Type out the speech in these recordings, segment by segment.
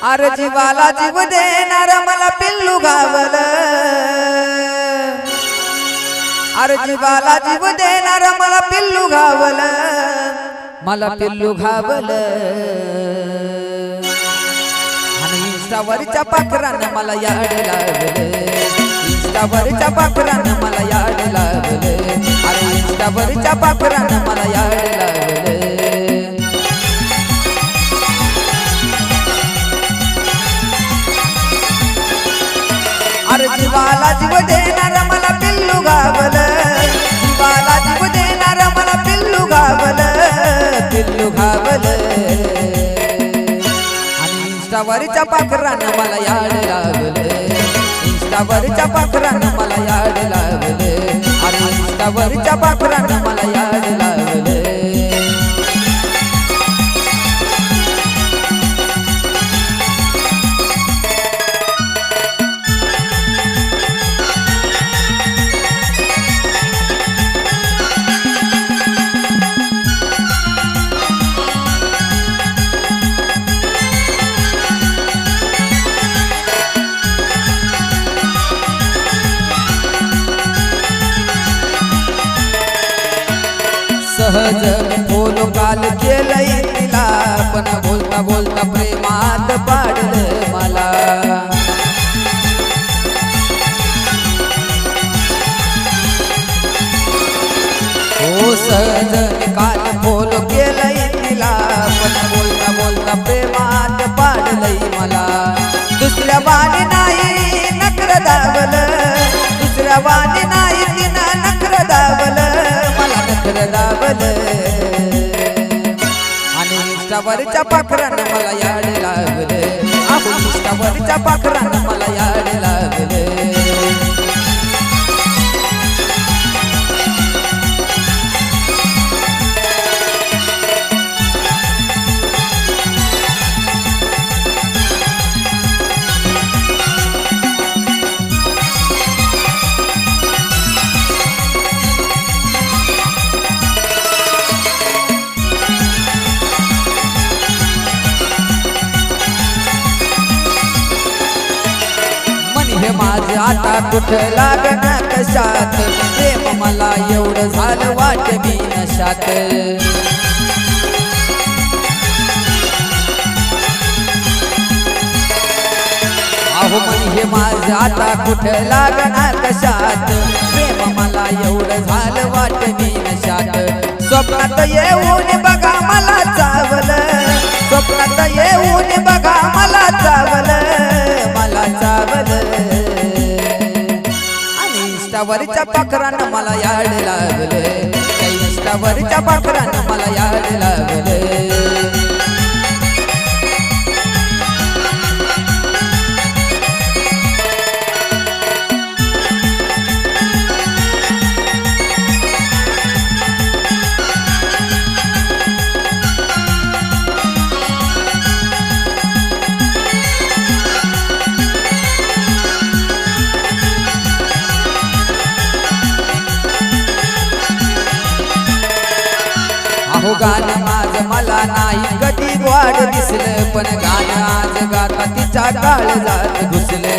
अरे जीवाला जीव देणार मला पिल्लू गावल, अरे जीवाला जीव देणार मला पिल्लू गावल, मला पिल्लू घावल. आणि इंस्टावरच्या पाखरानं मला याड लावलं, इंस्टावरच्या पाखरानं मला याड लावलं, अरे इंस्टावरच्या पाखरानं मला याड लावलं. अरे जीवाला जीव देणार मला पिल्लू गावल, जीवाला जीव देणार मला पिल्लू गावल, पिल्लू घावल. आणि इंस्टावरच्या पाखरानं मला याड लावलं, इंस्टावरच्या पाखरानं मला याड लावलं, अरे इंस्टावरच्या पाखरानं मला याड लावलं. सहज बोलो काल केलंय तिला, पण बोलता बोलता प्रेमात पाडलं मला. हो सहज काल बोलो केलंय तिला, पण बोलता बोलता प्रेमात पाडलंय मला. दुसऱ्या वाणी नाही नखर दावलं, दुसऱ्या वाणी नाही तिनं नखर दावलं, मला नखर दावलं. आणि इंस्टावरच्या पाखरानं मला याड लागलं, अहो इंस्टावरच्या पाखरानं मला याड लागलं. हे माझं आता कुठं लागणार कशात, प्रेम मला एवढं झालं वाट मी नशात. अहो मन हे माझं आता कुठं लागणार कशात, प्रेम मला एवढं झालं वाट मी नशात. स्वप्नात येऊन बघा मला चावलं, स्वप्नात येऊन बघा मला चावलं, मला चावलं. आणि इंस्टावरच्या पाखरानं मला याड लागलं, त्या इंस्टावरच्या पाखरानं मला याड लागलं. अहो गाणं माझं मला नाही कधी गोड दिसलं, पण गाणं आज गाता तिच्या काळजात घुसलं.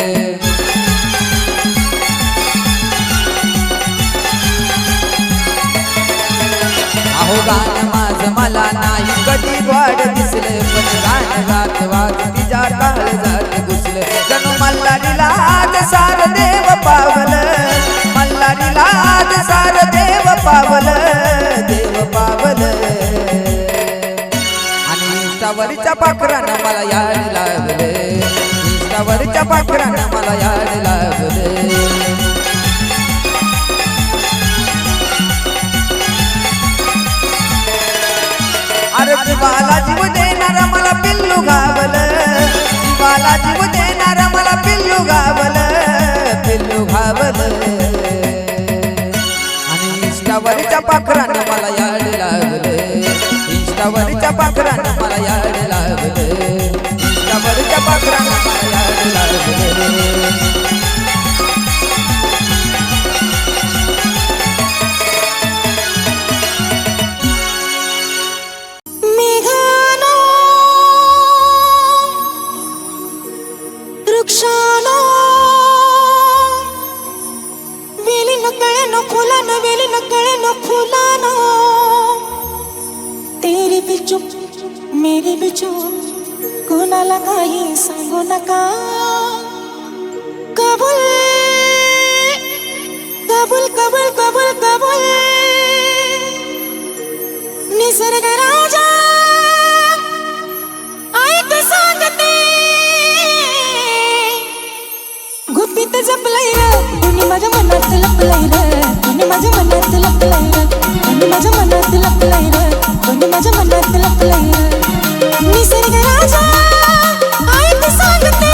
अहो गाणं माझं मला नाही कधी गोड दिसलं, पण गाणं गात वाज तिच्या काळजात घुसलं. जणू मल्हारीला आज सार देव पावलं, मल्हारीला आज सार देव पावलं, देव पावलं. आणि इंस्टावरच्या पाखरानं मला याड लागलं, इंस्टावरच्या पाखरानं मला याड लागलं. अरे जीवाला जीव देणार मला पिल्लू गावल, जीवाला जीव देणार मला पिल्लू गावल, पिल्लू घावल. आणि इंस्टावरच्या पाखरानं मला याड लागलं, इंस्टावरच्या पाखरानं मला याड लागलं, इंस्टावरच्या पाखरानं मला याड लागलं. वृक्षानो वेली न कळे न फुलानो वेली न कळे न फुलानो तेरी भी चुप मेरी भी चुप कोणाला काही सांगू नका कबूल कबूल कबूल कबूल कबूल निसर्ग राजा ऐक सांगते गुपित जपलंय र कुणी माझ्या मनात लपलंय र कुणी माझ्या मनात लपलंय र कुणी माझ्या मनात लपलंय र कुणी माझ्या मनात लपलंय र निसर्ग राजा ऐक सांगते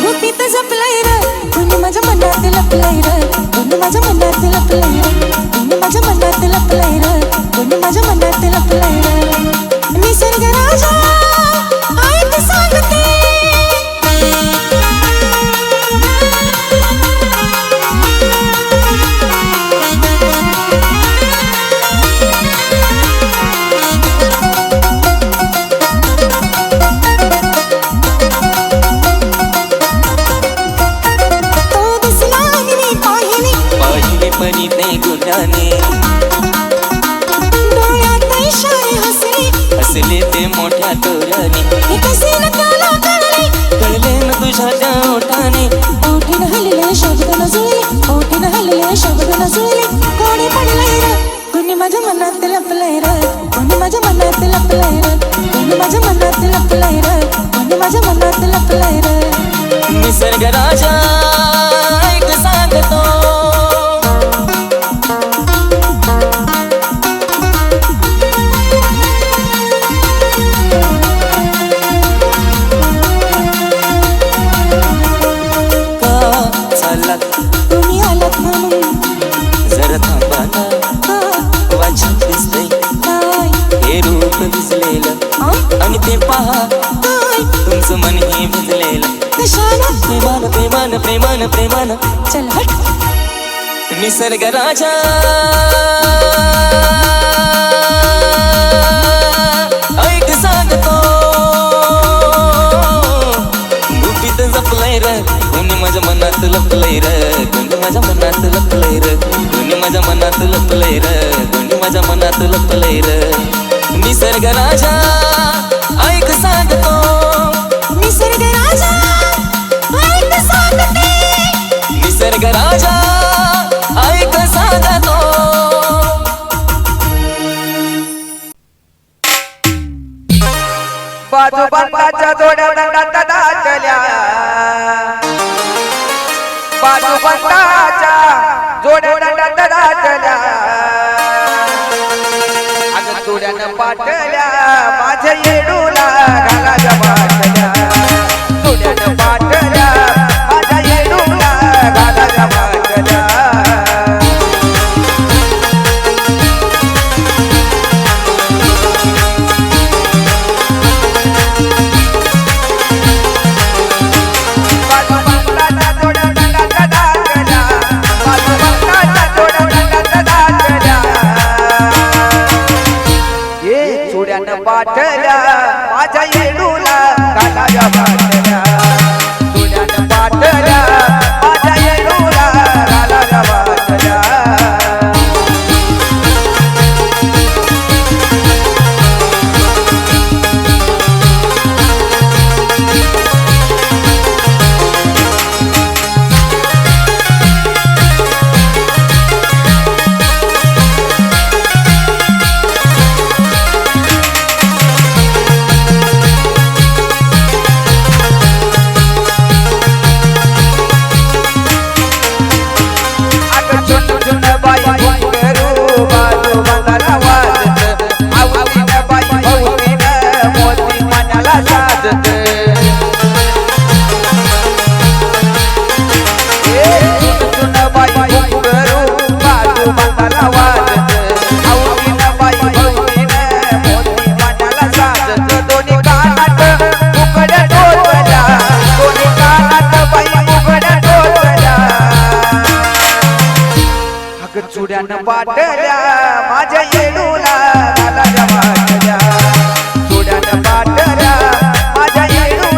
गुपित जपलंय र कुणी माझ्या मनात लपलंय र कुणी माझ्या मनात लपलंय र कुणी माझ्या मनात लपलंय र कुणी माझ्या मनात लपलंय र निसर्ग राजा ऐक सांगते हसले ते मोठ्या तोराने कळले न तुझ्या त्या ओठाने ओठीन हल्ले शब्द न जुळले ओठीन हल्ले शब्द न जुळले कोणी पडलंय र कोणी माझ्या मनात लपलंय र कोणी माझ्या मनात लपलंय र कोणी माझ्या मनात लपलंय र कोणी माझ्या मनात लपलंय र निसर्ग राजा ऐक सांगतो तुम्ही आलात म्हणून जरा थांबा ना वाचन दिसतंय हे रूप दिसलेलं आणि ते पहा तुमचं मन हे भिजलेलं प्रेमान प्रेमान प्रेमान प्रेमान चल हट निसर्ग राजा ऐक सांगतो गुपित जपलंय र कोणी माझ्या मनात लपलंय र कोणी माझ्या मनात लपलंय र कोणी माझ्या मनात लपलंय र कोणी माझ्या मनात लपलंय र निसर्ग राजा ऐक सांगतो निसर्ग राजा ऐक सांगते निसर्ग राजा ऐक सांगतो बाजूबंदाच्या जोड्या दंडात दाटल्या बाजूबंदाच्या जोड्या दंडात दाटल्या अगं जोड्यानं पाटल्या माझ्या येडूला घालाच्या पाटल्या जोड्यानं पाटल्या माझ्या येडूला घालाच्या पाटल्या पाटल्या माझ्या येडूला घालाच्या पाटल्या तुझ्यानं पाटल्या माझ्या येडूला घालाच्या पाटल्या चुड्यानं पाटल्या माझ्या येडूला घालाच्या पाटल्या चुड्यानं पाटल्या माझ्या येडूला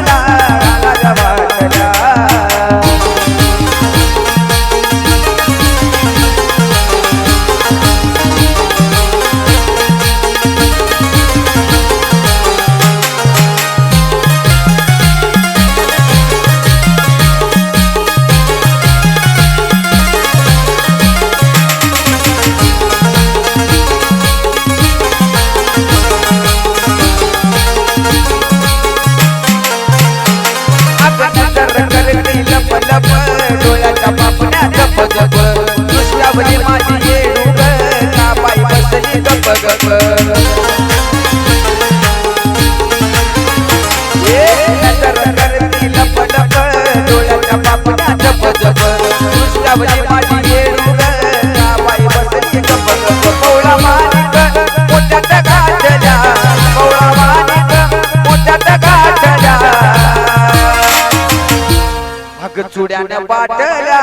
लावली माझी येडू ग बाई बसली गप गप पवळा मानिक मोठ्यात गाठल्या पवळा मानिक मोठ्यात गाठल्या अग चुड्यानं पाटल्या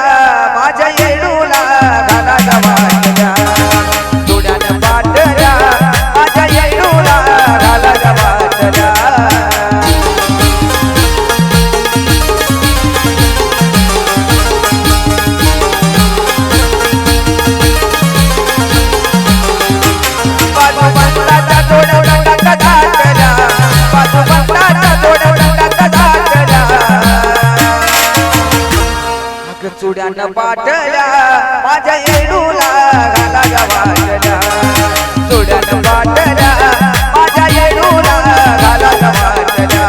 माझ्या येडूला घाला गवाटल्या चुड्यानं पाटल्या माझ्या येडूला घाला गवाटल्या चुड्यानं पाटल्या माझ्या येडूला घाला गवाटल्या चुड्यानं पाटल्या माझ्या येडूला घाला गवाटल्या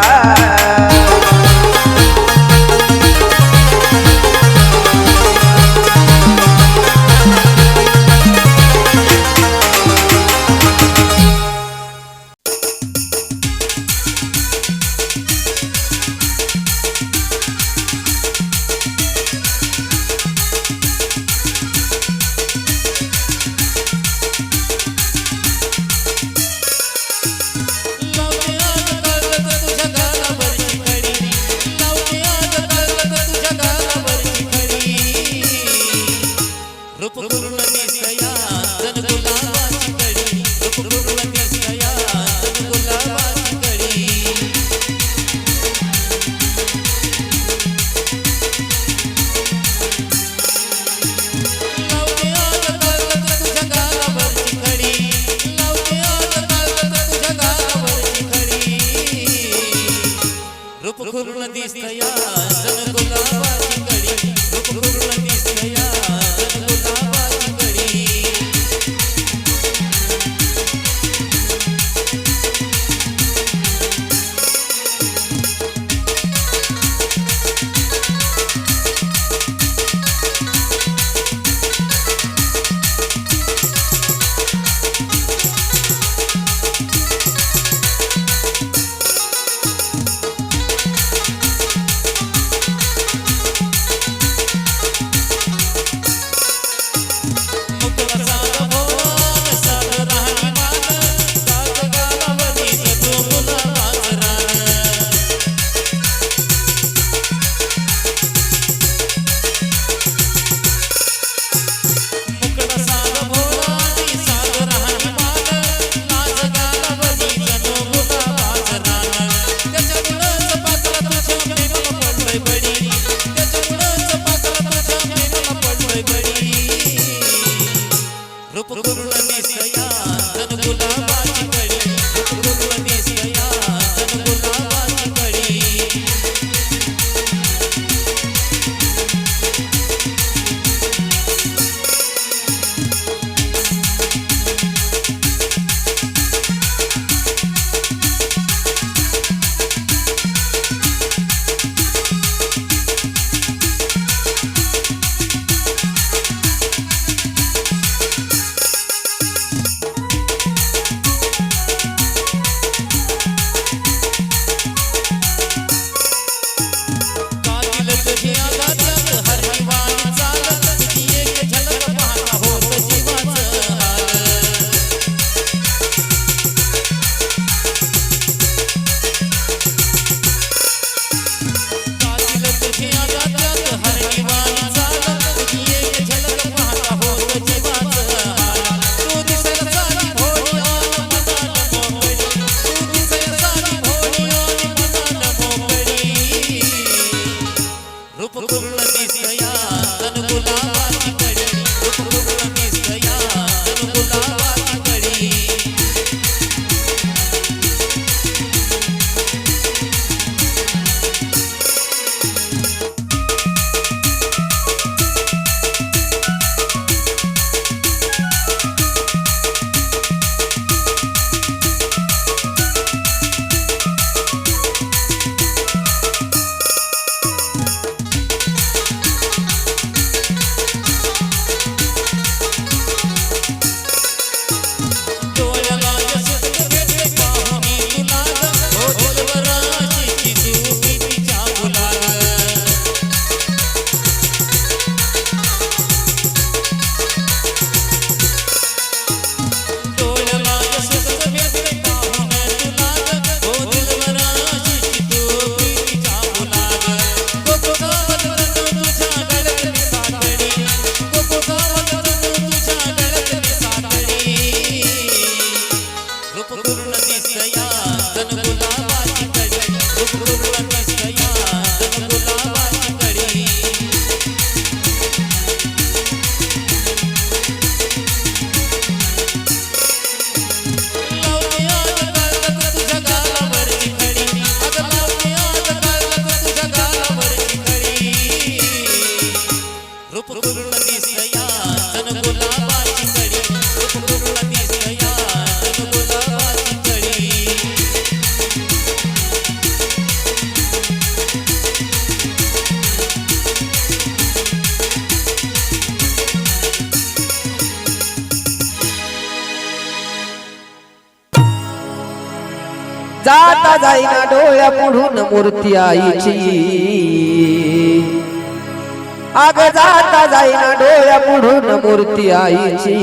जाता जाईना डोळ्या पुढून मूर्ती आईची अग जाता जाईना डोळ्या पुढून मूर्ती आईची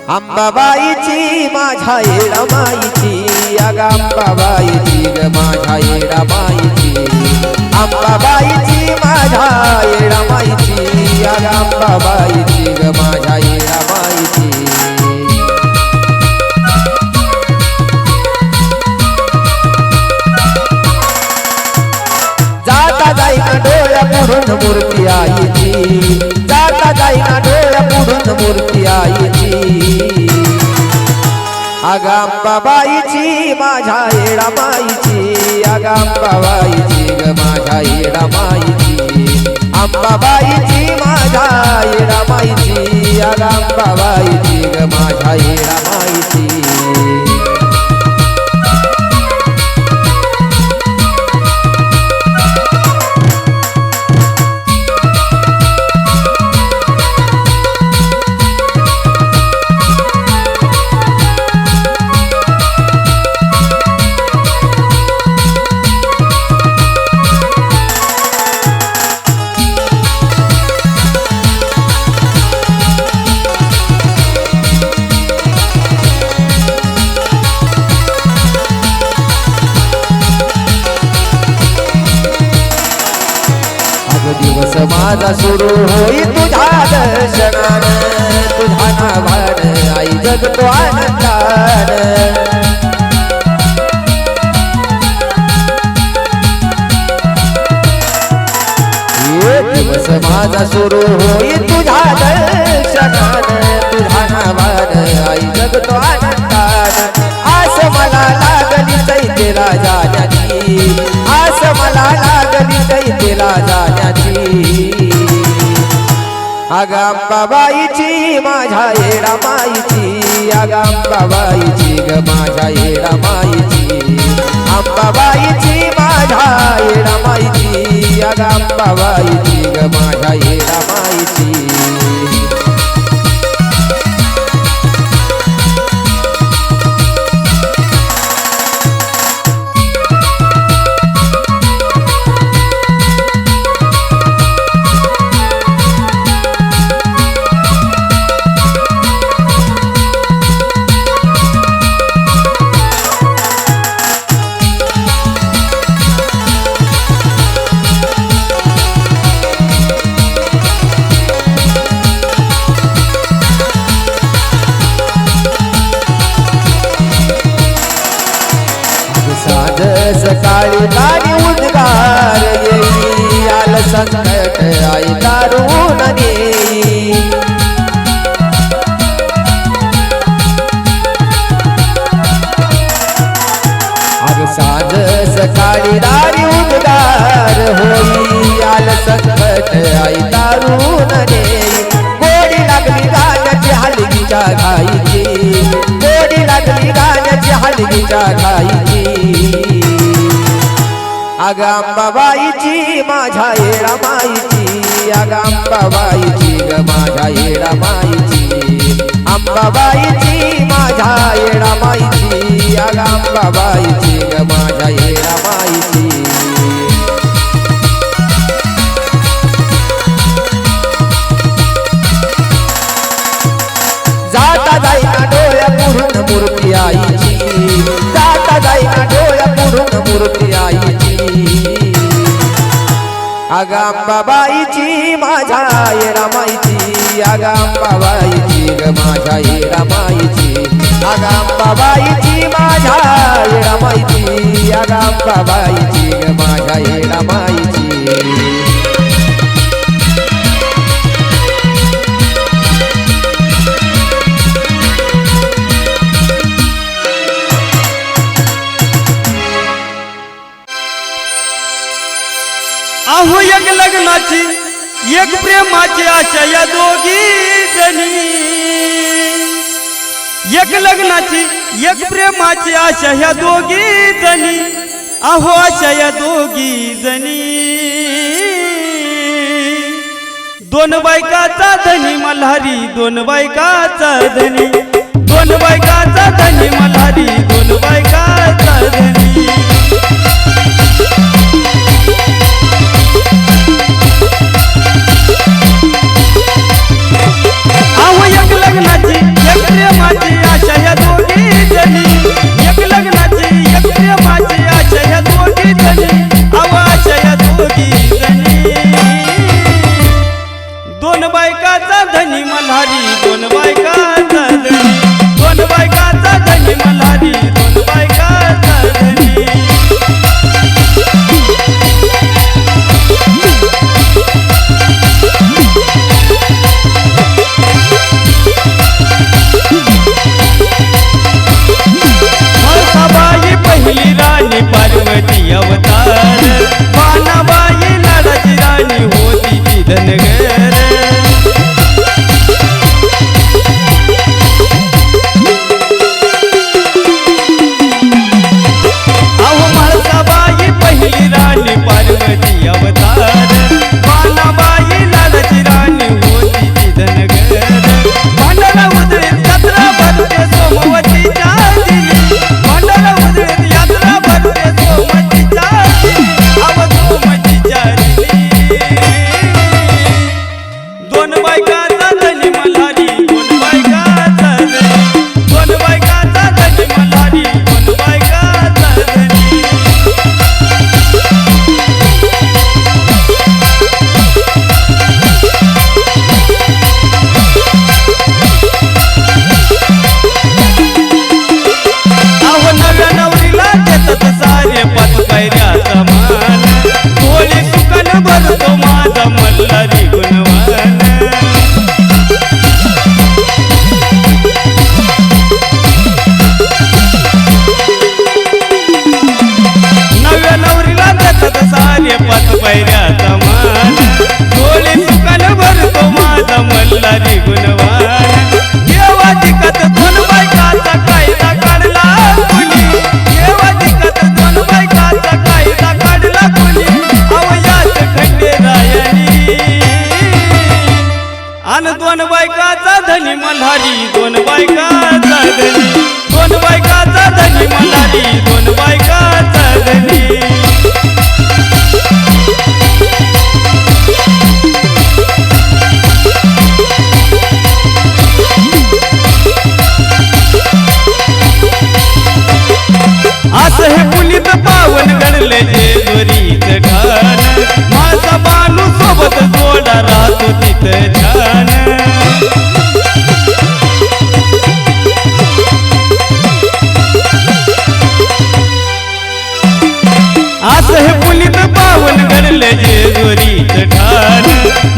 अंबाबाईची माझ्या येडामाईची अग अंबाबाईची ग माझ्या येडामाईची अंबाबाईची माझ्या येडामाईची अग अंबाबाईची ग माझ्या येडामाईची जाता जाईना डोळ्या पुढून मूर्ती आईची जाता जाईना डोळ्या पुढून मूर्ती आईची अग अंबाबाईची माझ्या येडामाईची अग अंबाबाईची ग माझ्या येडामाईची अंबाबाईची माझ्या येडामाईची अग अंबाबाईची ग माझ्या येडामाईची दिवस माझा सुरू होई तुझ्या दर्शनान तुझ्या नावान आई जगतो आनंदान दिवस माझा सुरू होई तुझ्या दर्शनान तुझ्या नावान आई जगतो आनंदान आस मला लागली चैतेला जाण्याची आस मला लागली चैतेला जाण्याची अग अंबाबाईची माझ्या येडामाईची अग अंबाबाईची ग माझ्या येडामाईची अंबाबाईची माझ्या येडामाईची अग अंबाबाईची ग माझ्या येडामाईची साध सकाळी गाडी उद्गार येई आल संकट आई दारून नेई अग साध सकाळी दारी उद्गार होई आल संकट आई दारून नेई गोडी लागली गाण्याची हलगीच्या घाईची गोडी लागली गाण्याची हलगीच्या घाईची अग अंबाबाईची माझ्या येडामाईची अग अंबाबाईची ग माझ्या येडामाईची अंबाबाईची माझ्या येडामाईची अग अंबाबाईची ग माझ्या येडामाईची जाता जाईना डोळ्या पुढून मूर्ती आईची जाता जाईना डोळ्या पुढून मूर्ती आईची अग अंबाबाईची माझ्या येडामाईची अग अंबाबाईची ग माझ्या येडामाईची अग अंबाबाईची माझ्या येडामाईची अग अंबाबाईची ग माझ्या येडामाईची अहो एक लग्नाची एक प्रेमाची आशा या दोघी जणी एक लग्नाची एक प्रेमाची आशा या दोघी जणी अहो आशा या दोघी जणी दोन बायकाचा धनी मल्हारी दोन बायकाचा धनी दोन बायकाचा धनी मल्हारी दोन बायकाचा धनी अहो एक लग्नाची एक प्रेमाची आशा ह्या दोघी जणी एक लग्नाची एक प्रेमाची आशा ह्या दोघी जणी अहो आशा ह्या दोघी जणी दोन बायकाचा धनी मल्हारी दोन बायकाचा धनी दोन बायकाचा धनी मल्हारी दोन बायकाचा धनी बाई पहिली राणी पार्वती अवतार बाणाबाई लाडाची राणी होती ती धनगर अहो म्हाळसाबाई पहिली राणी पार्वती अवतार बाणाबाई लाडाची राणी होती ती धनगर भांडारा उजळीत यात्रा भरते सोमवतीच्या दिली भांडारा उजळीत यात्रा भरते सोमवतीच्या दिली अव सोमवतीच्या दिली दोन बायकाचा धनी मल्हारी दोन बायकाचा धनी दोन बायकाचा धनी मल्हारी दोन बायकाचा धनी अहो नव्या नवरीला देतात सारे पाच पायऱ्या समान थोडी सुकन भरतो माझा मल्हारी गुणवान नव्या नवरीला देतात सारे पाच पायऱ्या समान थोडी सुकन भरतो माझा मल्हारी गुणवान देवाधिकत दोन बायकाचा कायदा काढला कोणी देवाधिकत दोन बायकाचा कायदा काढला कोणी अवयात खंडेरायानी आणि दोन बायकाचा धनी मल्हारी दोन बायकाचा धनी दोन बायकाचा धनी मल्हारी दोन बायकाचा धनी असं हे पुनीत पावन घडले जेजुरीच ठाण माझा बानू सोबत जोडा राहतो तिथं छान असं हे पुनीत पावन घडले जेजुरीच ठाण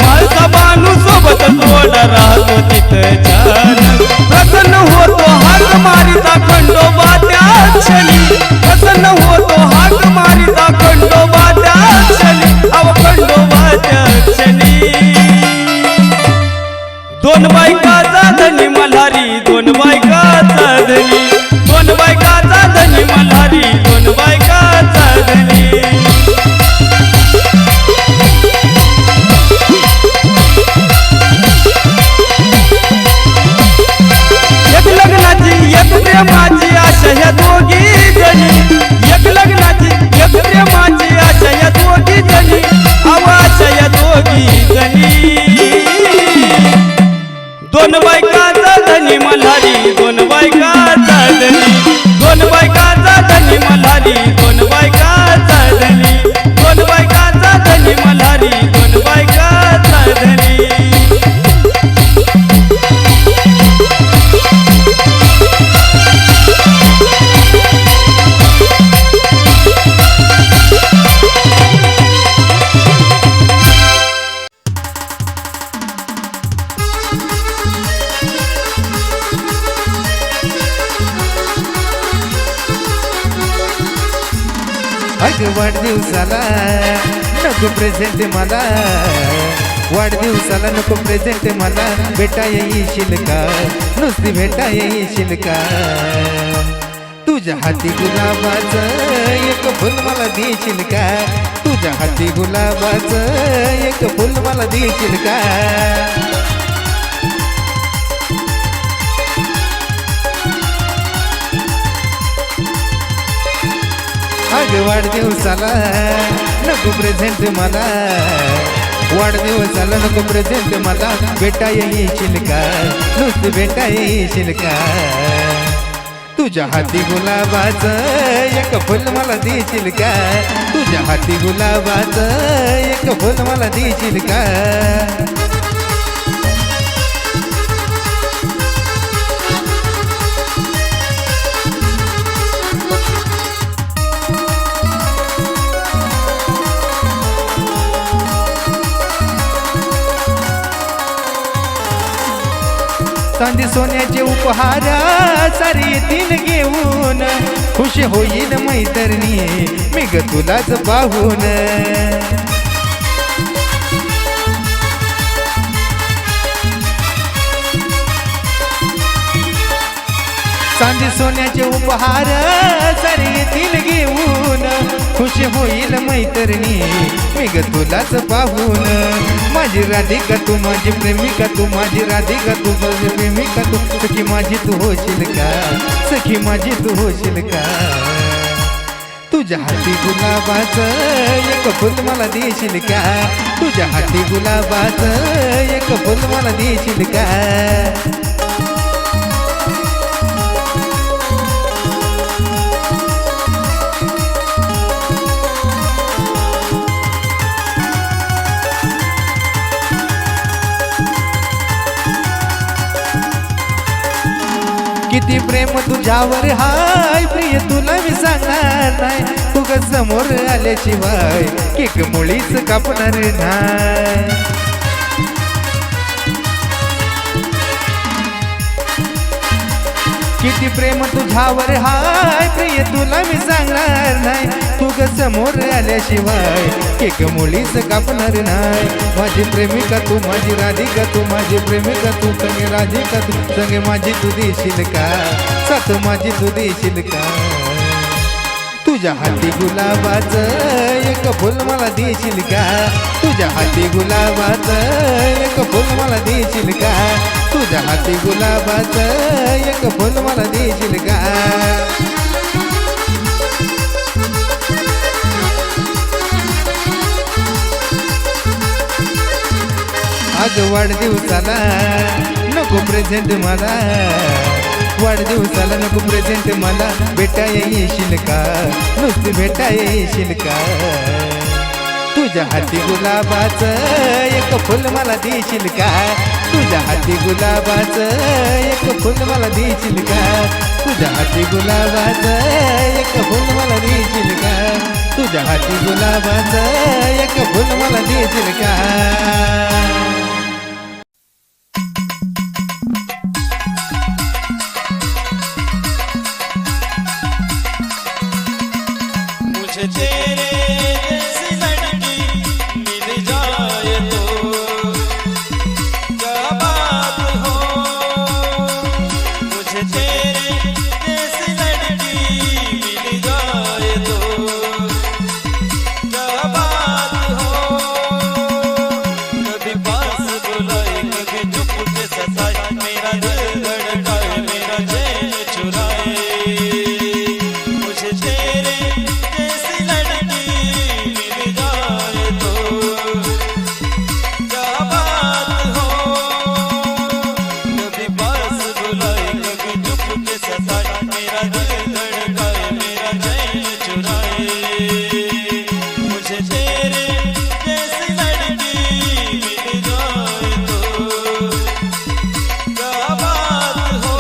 माझा बानू सोबत जोडा राहतो तिथं छान प्रसन्न होतो हाक मारिता खंडोबा त्या क्षणी प्रसन्न होतो हाक मारिता खंडोबा त्या क्षणी अव खंडोबा त्या क्षणी दोन बायकाचा धनी मल्हारी दोन बायकाचा धनी दोन बायकाचा धनी मल्हारी दोन बायकाचा धनी एक लग्नाची एक प्रेमाची आशा ह्या दोघी जणी एक लग्नाची एक प्रेमाची आशा ह्या दोघी जणी अव आशा ह्या दोघी जणी दोन बायकाचा धनी मल्हारी दोन बायकाचा धनी दोन बायकाचा धनी मल्हारी दोन बायकाचा धनी दोन बायकाचा धनी मल्हारी दोन बायकाचा धनी अग वाढदिवसाला नको प्रेझेंट मला वाढदिवसाला नको प्रेझेंट मला भेटा येईशील का नुसती भेटा येईशील का तुझ्या हाती गुलाबाचं एक फुल मला देशील का तुझ्या हाती गुलाबाचं एक फुल मला देशील का अग वाढदिवसाला नको प्रेझेंट मला, वाढदिवसाला नको प्रेझेंट मला, भेटा येशील का, नुसती भेटा येशील का. तुझ्या हाती गुलाबाचं एक फुल मला देशील का, तुझ्या हाती गुलाबाचं एक फुल मला देशील का. चांदी सोन्याचे उपहार सारे येतील घेऊन, खुश होईल मैत्रिणी मी ग तुलाच पाहून. चांदी सोन्याचे उपहार सारे येतील घेऊन, खुश होईल मैत्रिणी मी ग तुलाच पाहून. माझी राधिका तू माझी प्रेमिका तू, माझी राधिका तू माझी प्रेमिका तू, सखी माझी तू होशील का, सखी माझी तू होशील का. तुझ्या हाती गुलाबाचं एक फुल मला देशील का, तुझ्या हाती गुलाबाचं एक फुल मला देशील का. किती प्रेम तुझ्यावर हाय प्रिय तुला मी सांगणार नाही, तू ग समोर आल्याशिवाय केक मुळीच कापणार नाही. किती प्रेम तुझ्यावर हाय प्रिय तुला मी सांगणार नाही, तू ग समोर आल्याशिवाय केक मुळीच कापणार नाही. माझी प्रेमिका तू माझी राधिका तू, माझी प्रेमिका तू संगे राधिका तू, संगे माझी तू देशील का, साथ माझी तू देशील का. तुझ्या हाती गुलाबाचं एक फुल मला देशील का, तुझ्या हाती गुलाबाचं एक फुल मला देशील का, तुझ्या हाती गुलाबाचं एक फुल मला देशील का. आज वाढदिवसाला नको प्रेझेंट मला, वाढदिवसाला नको प्रेझेंट मला, भेटा येशील का, नुसती भेटा येशील का. तुझ्या हाती गुलाबाचं एक फुल मला देशील का, तुझ्या हाती गुलाबाचं एक फुल मला देशील का, तुझ्या हाती गुलाबाचं एक फुल मला देशील का, तुझ्या हाती गुलाबाचं एक फुल मला देशील का. मुझे तेरे जैसी लड़की मिल जाए तो क्या बात हो, मुझे तेरे जैसी लड़की मिल जाए तो क्या बात हो. कभी पास बुलाए कभी चुप के सताए, मेरा दिल धड़काए मेरा चैन चुराए. मुझे तेरे जैसी लड़की मिल जाए तो क्या बात हो. कभी पास बुलाए कभी चुप के सताए, मेरा दिल धड़काए मेरा चैन चुराए. मुझे तेरे जैसी लड़की मिल जाए तो क्या बात हो.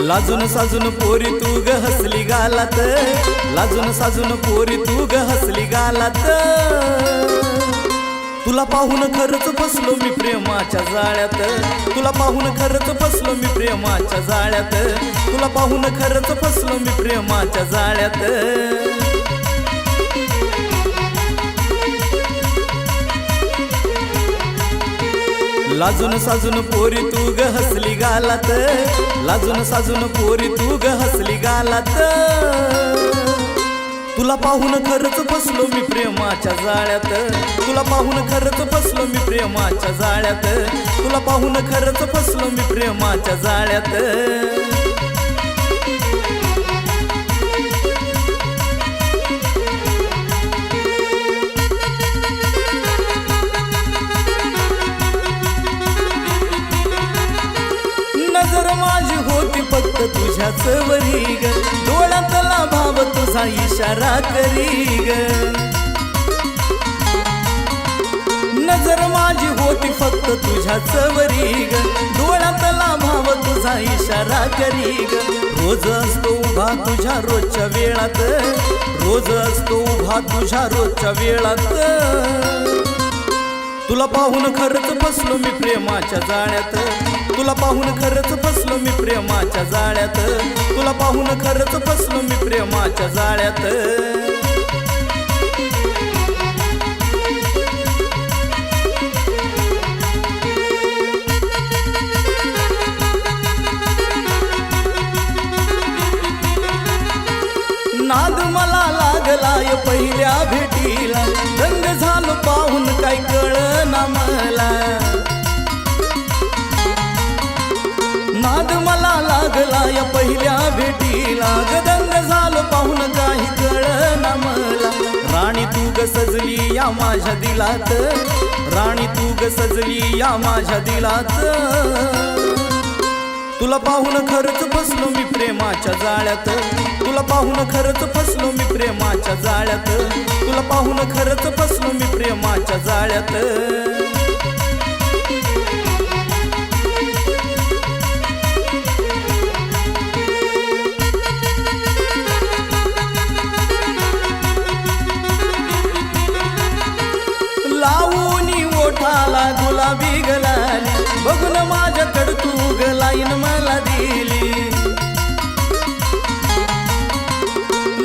लाजून साजून पोरी तू ग हसली गालात, लाजून साजून पोरी तू ग हसली गालात. तुला पाहून खरंच फसलो मी प्रेमाच्या जाळ्यात, तुला पाहून खरंच फसलो मी प्रेमाच्या जाळ्यात, तुला पाहून खरंच फसलो मी प्रेमाच्या जाळ्यात. लाजून साजून पोरी तू ग हसली गालात, लाजून साजून पोरी तू ग हसली गालात. तुला पाहून खरंच फसलो मी प्रेमाच्या जाळ्यात, तुला पाहून खरंच फसलो मी प्रेमाच्या जाळ्यात, तुला पाहून खरंच फसलो मी प्रेमाच्या जाळ्यात. नजर माझी होती फक्त तुझ्याच वरी ग, डोळ्यातला भाव तुझा इशारा करी ग. नजर माझी होती फक्त तुझ्याच वरी ग, डोळ्यातला भाव तुझा इशारा करी ग. रोज असतो उभा तुझ्या रोजच्या वेळात, रोज असतो उभा तुझ्या रोजच्या वेळात. तुला पाहून खरंच फसलो मी प्रेमाच्या जाळ्यात, तुला पाहून खरंच फसलो मी प्रेमाच्या जाळ्यात, तुला पाहून खरंच फसलो मी प्रेमाच्या जाळ्यात. नाद मला लागलाय पहिल्या भेटीला, रंग झालो पाहून काय कळना मला. नाद मला लागलाय पहिल्या भेटीला, गदंग झालो पाहून काही कळना मला. राणी तू ग सजली या माझ्या दिलात, राणी तू ग सजली या माझ्या दिलात. तुला पाहून खरंच फसलो मी प्रेमाच्या जाळ्यात, तुला पाहून खरंच फसलो मी प्रेमाच्या जाळ्यात, तुला पाहून खरंच फसलो मी प्रेमाच्या जाळ्यात. लावूनी ओठाला गुलाबी गलाली, बघून माझ्याकडं तू ग लाईन मला दिली.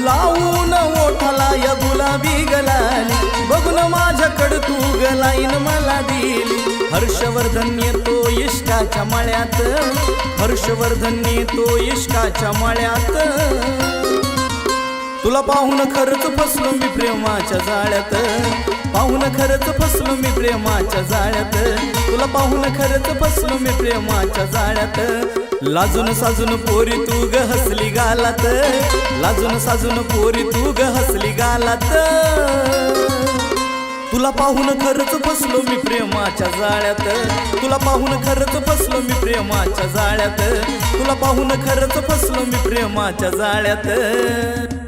लावून ओठाला या गुलाबी गलाली, बघून माझ्याकडं तू ग लाईन मला दिली. हर्षवर्धन येतो इश्काच्या मळ्यात, हर्षवर्धन येतो इश्काच्या मळ्यात. तुला पाहून खरंच फसलो मी प्रेमाच्या जाळ्यात, पाहून खरंच फसलो मी प्रेमाच्या जाळ्यात, तुला पाहून खरंच फसलो मी प्रेमाच्या जाळ्यात. लाजून साजून पोरी तू ग हसली गालात, लाजून साजून पोरी तू ग हसली गालात. तुला पाहून खरंच फसलो मी प्रेमाच्या जाळ्यात, तुला पाहून खरंच फसलो मी प्रेमाच्या जाळ्यात, तुला पाहून खरंच फसलो मी प्रेमाच्या जाळ्यात.